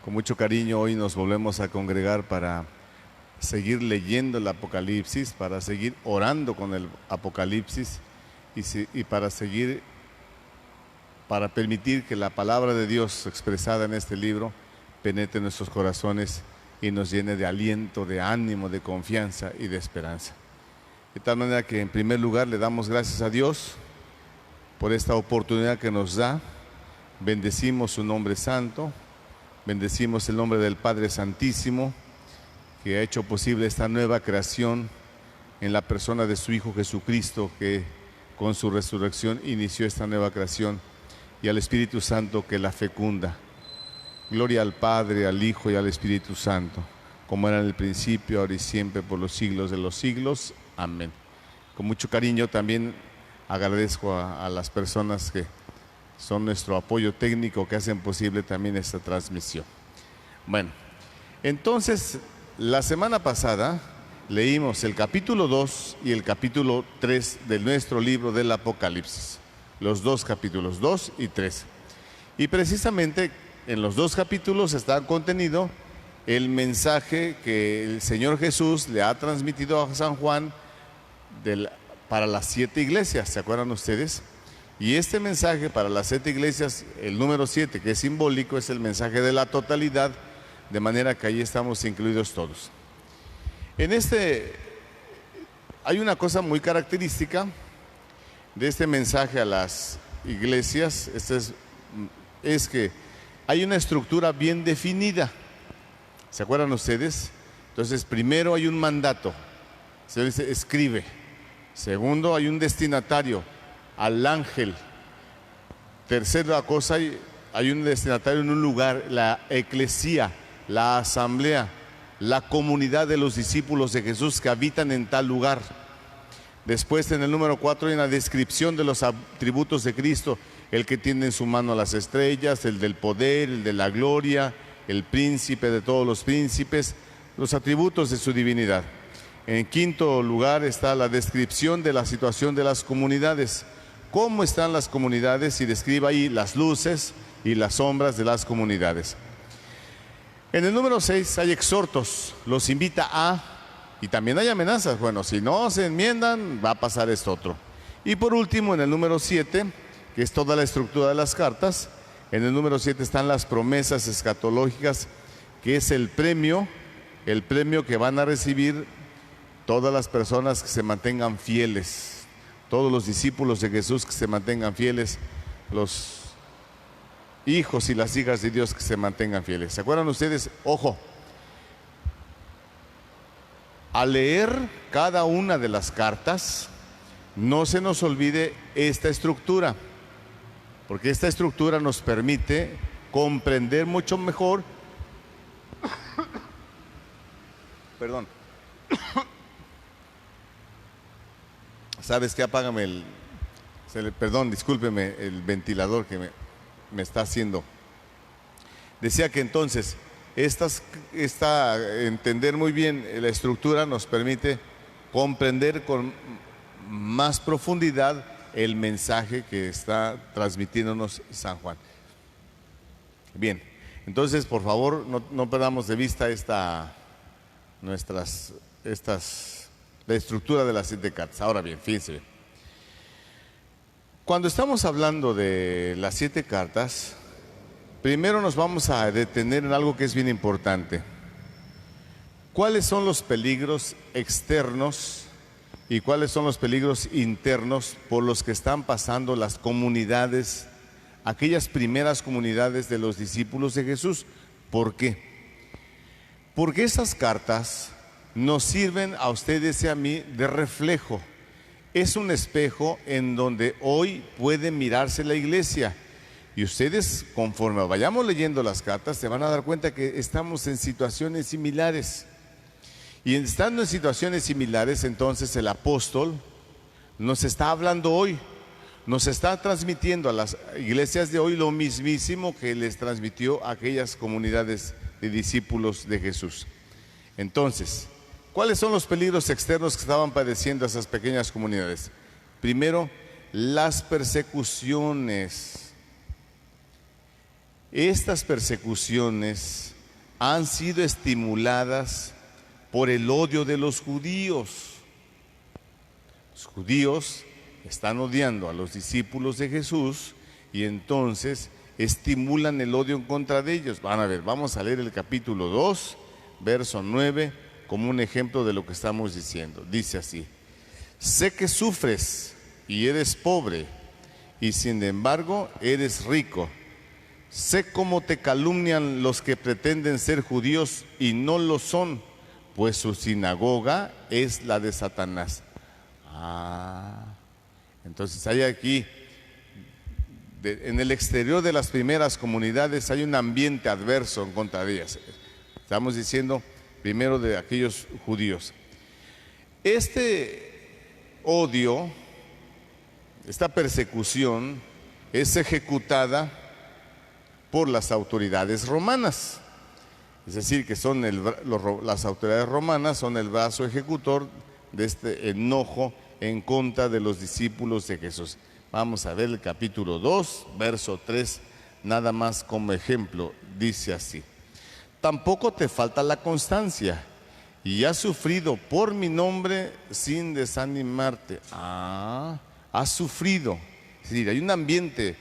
Con mucho cariño hoy nos volvemos a congregar para seguir leyendo el Apocalipsis, para seguir orando con el Apocalipsis y para permitir que la palabra de Dios expresada en este libro penetre en nuestros corazones y nos llene de aliento, de ánimo, de confianza y de esperanza. De tal manera que en primer lugar le damos gracias a Dios por esta oportunidad que nos da. Bendecimos su nombre santo, bendecimos el nombre del Padre Santísimo, que ha hecho posible esta nueva creación en la persona de su Hijo Jesucristo, que con su resurrección inició esta nueva creación, y al Espíritu Santo que la fecunda. Gloria al Padre, al Hijo y al Espíritu Santo, como era en el principio, ahora y siempre, por los siglos de los siglos. Amén. Con mucho cariño también agradezco a las personas que son nuestro apoyo técnico, que hacen posible también esta transmisión. Bueno, entonces la semana pasada leímos el capítulo 2 y el capítulo 3 de nuestro libro del Apocalipsis. Los dos capítulos, 2 y 3. Y precisamente en los dos capítulos está contenido el mensaje que el Señor Jesús le ha transmitido a San Juan para las 7 iglesias, ¿se acuerdan ustedes? Y este mensaje para las 7 iglesias, el número 7, que es simbólico, es el mensaje de la totalidad, de manera que ahí estamos incluidos todos. En hay una cosa muy característica de este mensaje a las iglesias, es que hay una estructura bien definida. ¿Se acuerdan ustedes? Entonces, primero hay un mandato, se dice escribe. Segundo, hay un destinatario, al ángel. Tercera cosa, hay un destinatario en un lugar, la eclesía, la asamblea, la comunidad de los discípulos de Jesús que habitan en tal lugar. Después, en el número 4, hay una descripción de los atributos de Cristo: el que tiene en su mano las estrellas, el del poder, el de la gloria, el príncipe de todos los príncipes, los atributos de su divinidad. En quinto lugar está la descripción de la situación de las comunidades. ¿Cómo están las comunidades? Y describe ahí las luces y las sombras de las comunidades. En el número 6 hay exhortos, los invita a, y también hay amenazas. Bueno, si no se enmiendan, va a pasar esto otro. Y por último, en el número 7, que es toda la estructura de las cartas, en el número 7 están las promesas escatológicas, que es el premio que van a recibir todas las personas que se mantengan fieles, todos los discípulos de Jesús que se mantengan fieles, los hijos y las hijas de Dios que se mantengan fieles. ¿Se acuerdan ustedes? Ojo, al leer cada una de las cartas, no se nos olvide esta estructura, porque esta estructura nos permite comprender mucho mejor, perdón, ¿sabes qué? Apágame perdón, discúlpeme, el ventilador que me está haciendo. Decía que entonces, entender muy bien la estructura nos permite comprender con más profundidad el mensaje que está transmitiéndonos San Juan. Bien, entonces por favor no perdamos de vista la estructura de las 7 cartas. Ahora bien, fíjense bien. Cuando estamos hablando de las 7 cartas, primero nos vamos a detener en algo que es bien importante. ¿Cuáles son los peligros externos y cuáles son los peligros internos por los que están pasando las comunidades, aquellas primeras comunidades de los discípulos de Jesús? ¿Por qué? Porque esas cartas nos sirven a ustedes y a mí de reflejo. Es un espejo en donde hoy puede mirarse la iglesia. Y ustedes, conforme vayamos leyendo las cartas, se van a dar cuenta que estamos en situaciones similares. Y estando en situaciones similares, entonces el apóstol nos está hablando hoy, nos está transmitiendo a las iglesias de hoy lo mismísimo que les transmitió a aquellas comunidades de discípulos de Jesús. Entonces, ¿cuáles son los peligros externos que estaban padeciendo esas pequeñas comunidades? Primero, las persecuciones. Estas persecuciones han sido estimuladas por el odio de los judíos. Los judíos están odiando a los discípulos de Jesús y entonces estimulan el odio en contra de ellos. Van a ver, vamos a leer el capítulo 2, verso 9, como un ejemplo de lo que estamos diciendo. Dice así: sé que sufres y eres pobre, y sin embargo eres rico. Sé cómo te calumnian los que pretenden ser judíos y no lo son, pues su sinagoga es la de Satanás. Entonces hay aquí, en el exterior de las primeras comunidades hay un ambiente adverso en contra de ellas. Estamos diciendo primero de aquellos judíos. Este odio, esta persecución es ejecutada por las autoridades romanas. Es decir, que son las autoridades romanas son el brazo ejecutor de este enojo en contra de los discípulos de Jesús. Vamos a ver el capítulo 2, verso 3, nada más como ejemplo. Dice así: tampoco te falta la constancia, y has sufrido por mi nombre sin desanimarte. Has sufrido. Es decir, hay un ambiente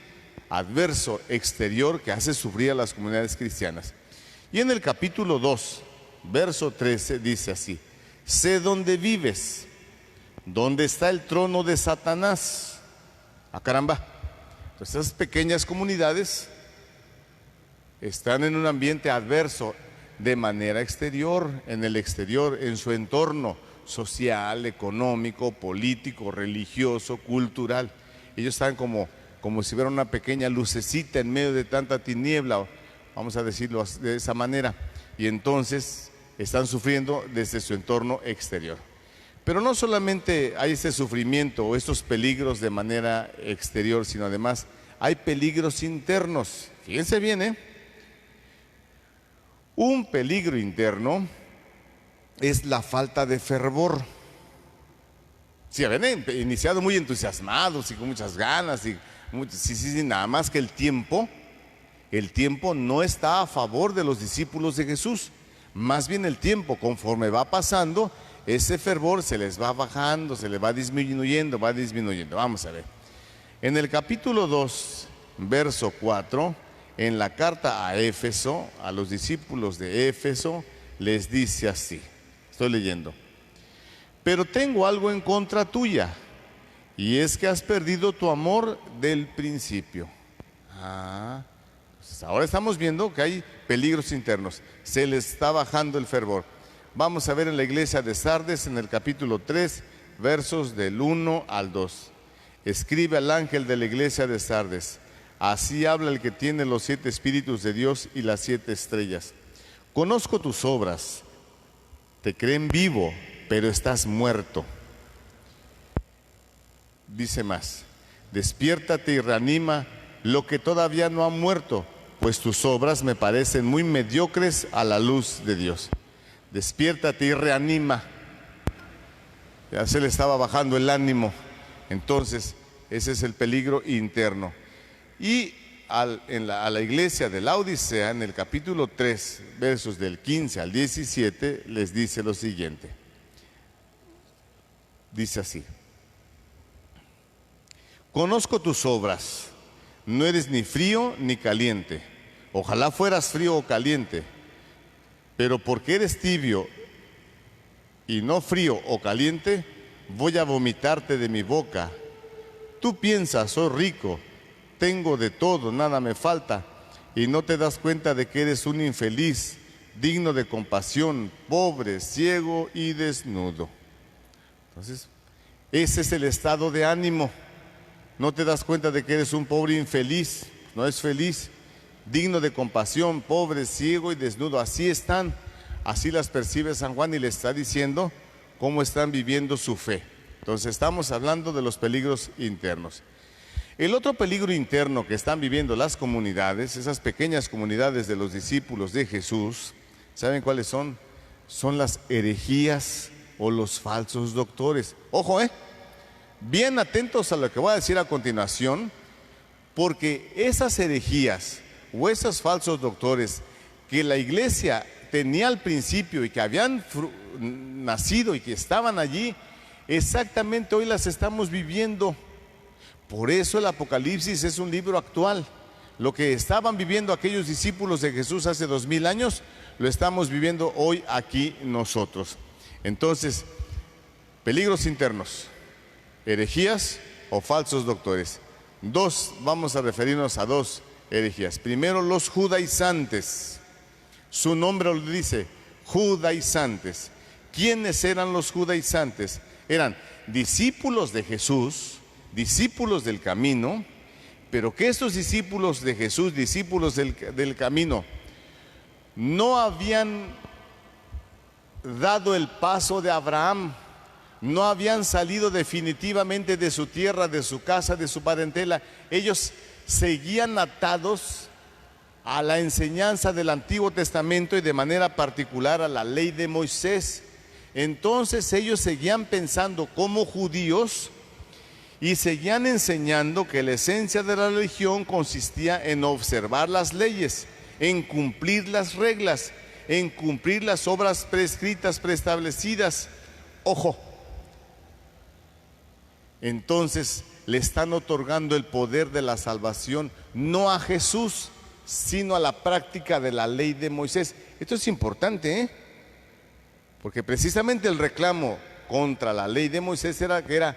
adverso exterior que hace sufrir a las comunidades cristianas. Y en el capítulo 2, verso 13, dice así: sé dónde vives, dónde está el trono de Satanás. Caramba. Entonces, esas pequeñas comunidades están en un ambiente adverso de manera exterior, en el exterior, en su entorno social, económico, político, religioso, cultural. Ellos están como si hubiera una pequeña lucecita en medio de tanta tiniebla, vamos a decirlo de esa manera, y entonces están sufriendo desde su entorno exterior. Pero no solamente hay este sufrimiento o estos peligros de manera exterior, sino además hay peligros internos. Fíjense bien, un peligro interno es la falta de fervor. Sí, habían iniciado muy entusiasmados y con muchas ganas, sí, nada más que el tiempo no está a favor de los discípulos de Jesús. Más bien el tiempo, conforme va pasando, ese fervor se les va bajando, se les va disminuyendo. Vamos a ver. En el capítulo 2, verso 4, en la carta a Éfeso, a los discípulos de Éfeso, les dice así. Estoy leyendo: pero tengo algo en contra tuya, y es que has perdido tu amor del principio. Pues ahora estamos viendo que hay peligros internos, se les está bajando el fervor. Vamos a ver en la iglesia de Sardes, en el capítulo 3, versos del 1 al 2. Escribe al ángel de la iglesia de Sardes: así habla el que tiene los 7 espíritus de Dios y las 7 estrellas. Conozco tus obras, te creen vivo, pero estás muerto. Dice más: despiértate y reanima lo que todavía no ha muerto, pues tus obras me parecen muy mediocres a la luz de Dios. Despiértate y reanima. Ya se le estaba bajando el ánimo. Entonces, ese es el peligro interno. Y a la iglesia de la Odisea, en el capítulo 3, versos del 15 al 17, les dice lo siguiente. Dice así: conozco tus obras, no eres ni frío ni caliente. Ojalá fueras frío o caliente, pero porque eres tibio y no frío o caliente, voy a vomitarte de mi boca. Tú piensas: soy rico, tengo de todo, nada me falta, y no te das cuenta de que eres un infeliz, digno de compasión, pobre, ciego y desnudo. Entonces, ese es el estado de ánimo. No te das cuenta de que eres un pobre infeliz, no es feliz, digno de compasión, pobre, ciego y desnudo. Así están, así las percibe San Juan y le está diciendo cómo están viviendo su fe. Entonces estamos hablando de los peligros internos. El otro peligro interno que están viviendo las comunidades, esas pequeñas comunidades de los discípulos de Jesús, ¿saben cuáles son? Son las herejías o los falsos doctores. Ojo, bien atentos a lo que voy a decir a continuación, porque esas herejías o esos falsos doctores que la iglesia tenía al principio y que habían nacido y que estaban allí, exactamente hoy las estamos viviendo. Por eso el Apocalipsis es un libro actual. Lo que estaban viviendo aquellos discípulos de Jesús hace 2000 años, lo estamos viviendo hoy aquí nosotros. Entonces, peligros internos, herejías o falsos doctores. Vamos a referirnos a dos herejías. Primero, los judaizantes. Su nombre lo dice, judaizantes. ¿Quiénes eran los judaizantes? Eran discípulos de Jesús, discípulos del camino, pero que estos discípulos de Jesús, discípulos del camino, no habían dado el paso de Abraham, no habían salido definitivamente de su tierra, de su casa, de su parentela. Ellos seguían atados a la enseñanza del Antiguo Testamento y de manera particular a la ley de Moisés. Entonces ellos seguían pensando como judíos y seguían enseñando que la esencia de la religión consistía en observar las leyes, en cumplir las reglas, en cumplir las obras prescritas, preestablecidas. Ojo, entonces le están otorgando el poder de la salvación no a Jesús, sino a la práctica de la ley de Moisés. Esto es importante, porque precisamente el reclamo contra la ley de Moisés era que era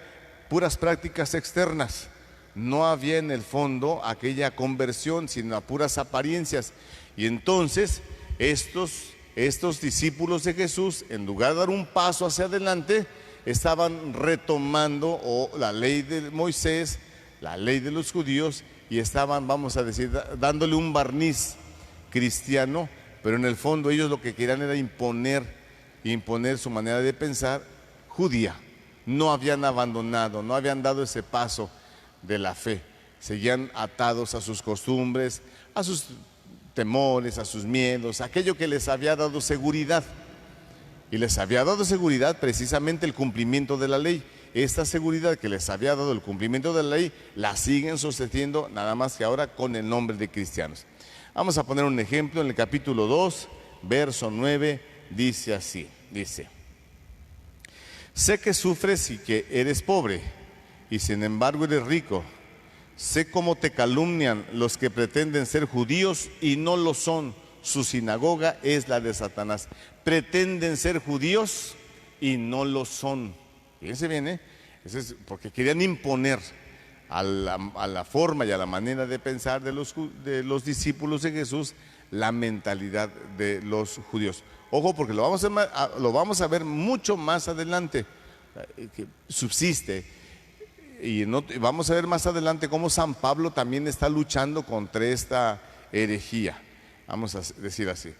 puras prácticas externas. No había en el fondo aquella conversión, sino a puras apariencias. Y entonces estos discípulos de Jesús, en lugar de dar un paso hacia adelante, estaban retomando la ley de Moisés, la ley de los judíos, y estaban, vamos a decir, dándole un barniz cristiano, pero en el fondo ellos lo que querían era imponer su manera de pensar judía. No habían abandonado, no habían dado ese paso de la fe. Seguían atados a sus costumbres, a sus temores, a sus miedos, aquello que les había dado seguridad. Y les había dado seguridad precisamente el cumplimiento de la ley. Esta seguridad que les había dado el cumplimiento de la ley, la siguen sosteniendo, nada más que ahora con el nombre de cristianos. Vamos a poner un ejemplo en el capítulo 2, verso 9, dice así, dice: sé que sufres y que eres pobre, y sin embargo eres rico. Sé cómo te calumnian los que pretenden ser judíos y no lo son. Su sinagoga es la de Satanás. Pretenden ser judíos y no lo son. Fíjense bien, eso es porque querían imponer a la forma y a la manera de pensar de los discípulos de Jesús la mentalidad de los judíos. Ojo, porque lo vamos a ver mucho más adelante, que subsiste. Y vamos a ver más adelante cómo San Pablo también está luchando contra esta herejía. Vamos a decir así.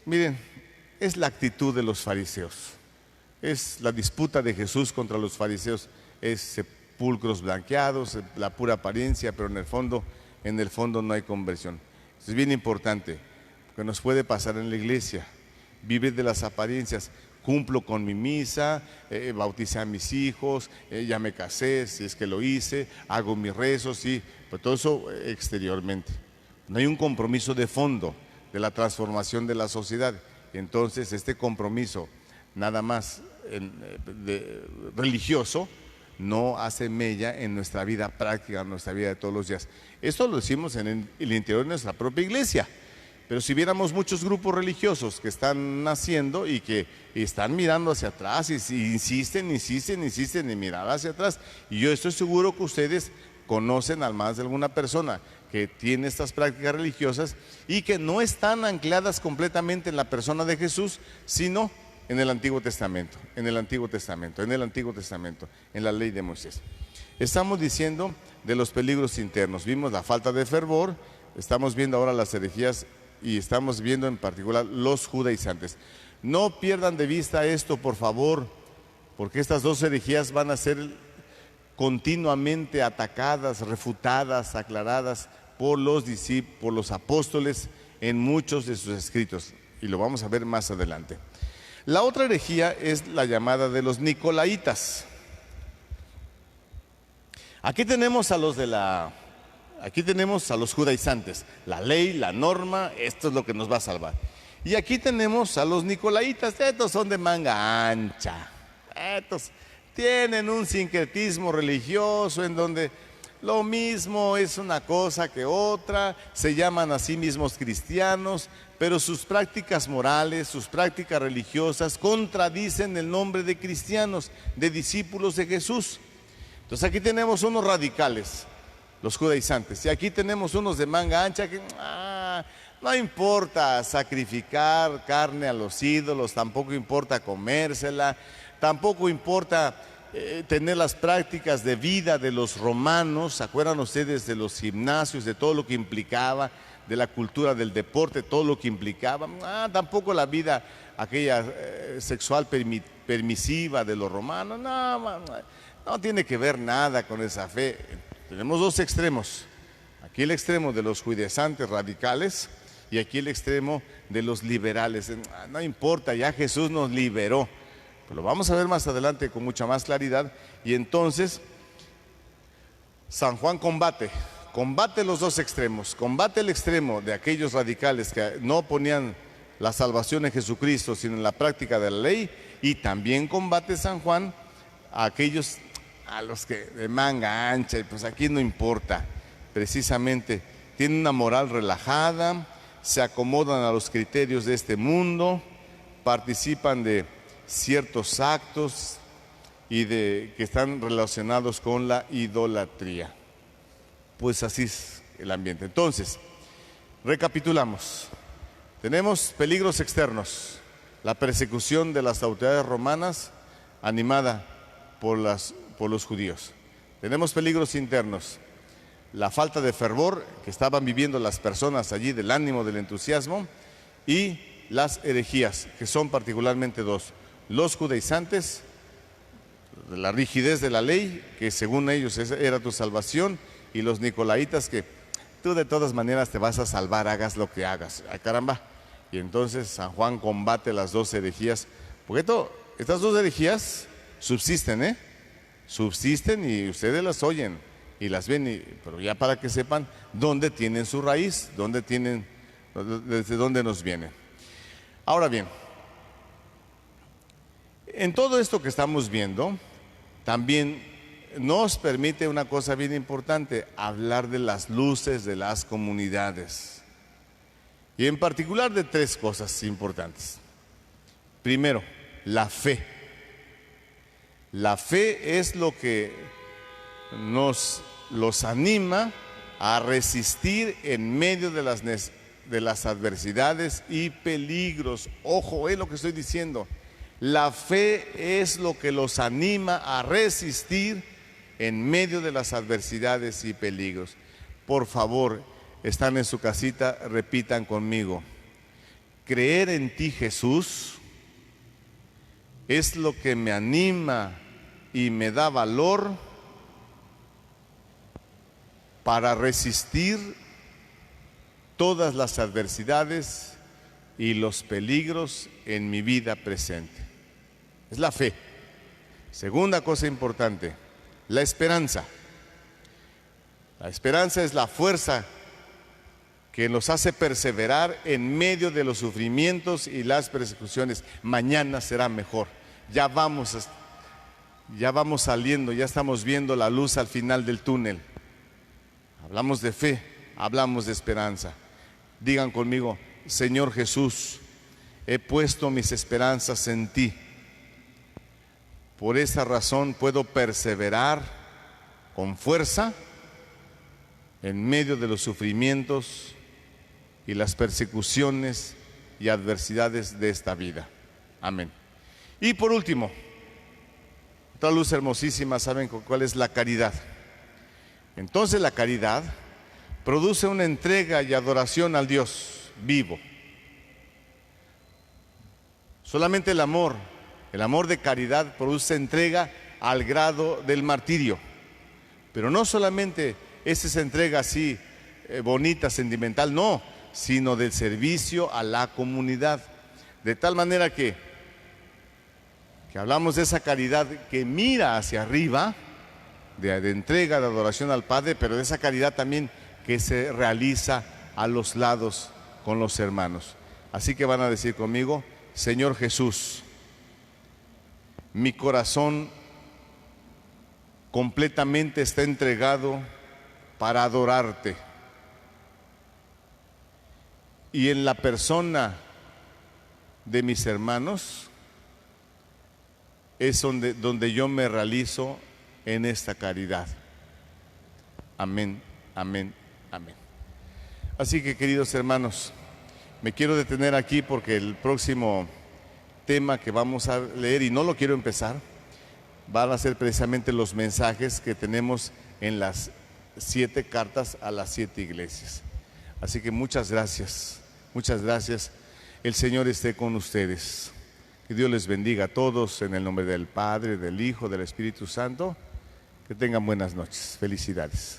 Miren, es la actitud de los fariseos. Es la disputa de Jesús contra los fariseos. Es sepulcros blanqueados, la pura apariencia, pero en el fondo no hay conversión. Esto es bien importante, porque nos puede pasar en la iglesia. Vive de las apariencias. Cumplo con mi misa, bauticé a mis hijos, ya me casé, si es que lo hice, hago mis rezos, sí, pero todo eso exteriormente. No hay un compromiso de fondo de la transformación de la sociedad. Entonces este compromiso nada más religioso no hace mella en nuestra vida práctica, en nuestra vida de todos los días. Esto lo decimos en el interior de nuestra propia iglesia. Pero si viéramos muchos grupos religiosos que están naciendo y que están mirando hacia atrás y insisten en mirar hacia atrás, y yo estoy seguro que ustedes conocen al más de alguna persona que tiene estas prácticas religiosas y que no están ancladas completamente en la persona de Jesús, sino en el Antiguo Testamento, en la ley de Moisés. Estamos diciendo de los peligros internos. Vimos la falta de fervor, estamos viendo ahora las herejías y estamos viendo en particular los judaizantes. No pierdan de vista esto, por favor, porque estas dos herejías van a ser continuamente atacadas, refutadas, aclaradas por los discípulos, por los apóstoles en muchos de sus escritos, y lo vamos a ver más adelante. La otra herejía es la llamada de los nicolaitas. Aquí tenemos a Aquí tenemos a los judaizantes, la ley, la norma, esto es lo que nos va a salvar. Y aquí tenemos a los nicolaitas, estos son de manga ancha, estos tienen un sincretismo religioso en donde lo mismo es una cosa que otra, se llaman a sí mismos cristianos, pero sus prácticas morales, sus prácticas religiosas contradicen el nombre de cristianos, de discípulos de Jesús. Entonces aquí tenemos unos radicales, los judaizantes, y aquí tenemos unos de manga ancha que no importa sacrificar carne a los ídolos, tampoco importa comérsela, tampoco importa tener las prácticas de vida de los romanos. ¿Se acuerdan ustedes de los gimnasios, de todo lo que implicaba, de la cultura del deporte, todo lo que implicaba? Tampoco la vida aquella sexual permisiva de los romanos, no tiene que ver nada con esa fe. Tenemos dos extremos, aquí el extremo de los judaizantes radicales y aquí el extremo de los liberales. No importa, ya Jesús nos liberó. Lo vamos a ver más adelante con mucha más claridad. Y entonces San Juan combate los dos extremos, combate el extremo de aquellos radicales que no ponían la salvación en Jesucristo sino en la práctica de la ley, y también combate San Juan a aquellos, a los que de manga ancha, y pues aquí no importa, precisamente tienen una moral relajada, se acomodan a los criterios de este mundo, participan de ciertos actos y que están relacionados con la idolatría. Pues así es el ambiente. Entonces, recapitulamos. Tenemos peligros externos, la persecución de las autoridades romanas animada por los judíos. Tenemos peligros internos, la falta de fervor que estaban viviendo las personas allí, del ánimo, del entusiasmo, y las herejías, que son particularmente dos: los judaizantes, la rigidez de la ley, que según ellos era tu salvación, y los nicolaitas, que tú de todas maneras te vas a salvar, hagas lo que hagas. Caramba. Y entonces San Juan combate las dos herejías, porque estas dos herejías subsisten, subsisten, y ustedes las oyen y las ven, pero ya para que sepan dónde tienen su raíz, desde dónde nos vienen. Ahora bien, en todo esto que estamos viendo, también nos permite una cosa bien importante: hablar de las luces de las comunidades. Y en particular de tres cosas importantes. Primero, la fe. La fe es lo que los anima a resistir en medio de las adversidades y peligros. Ojo, es lo que estoy diciendo. La fe es lo que los anima a resistir en medio de las adversidades y peligros. Por favor, están en su casita, repitan conmigo: creer en ti, Jesús, es lo que me anima y me da valor para resistir todas las adversidades y los peligros en mi vida presente. Es la fe. Segunda cosa importante, la esperanza. La esperanza es la fuerza que nos hace perseverar en medio de los sufrimientos y las persecuciones. Mañana será mejor. Ya vamos saliendo, ya estamos viendo la luz al final del túnel. Hablamos de fe, hablamos de esperanza. Digan conmigo: Señor Jesús, he puesto mis esperanzas en ti. Por esa razón puedo perseverar con fuerza en medio de los sufrimientos y las persecuciones y adversidades de esta vida. Amén. Y por último, otra luz hermosísima, ¿saben cuál es? La caridad. Entonces la caridad produce una entrega y adoración al Dios vivo. Solamente el amor de caridad produce entrega al grado del martirio. Pero no solamente es esa entrega así bonita, sentimental, no, sino del servicio a la comunidad. De tal manera que hablamos de esa caridad que mira hacia arriba, de entrega, de adoración al Padre, pero de esa caridad también que se realiza a los lados con los hermanos. Así que van a decir conmigo: Señor Jesús, mi corazón completamente está entregado para adorarte. Y en la persona de mis hermanos es donde yo me realizo en esta caridad. Amén, amén, amén. Así que, queridos hermanos, me quiero detener aquí porque el próximo tema que vamos a leer, y no lo quiero empezar, van a ser precisamente los mensajes que tenemos en las 7 cartas a las 7 iglesias. Así que muchas gracias, muchas gracias. El Señor esté con ustedes. Que Dios les bendiga a todos en el nombre del Padre, del Hijo, del Espíritu Santo. Que tengan buenas noches. Felicidades.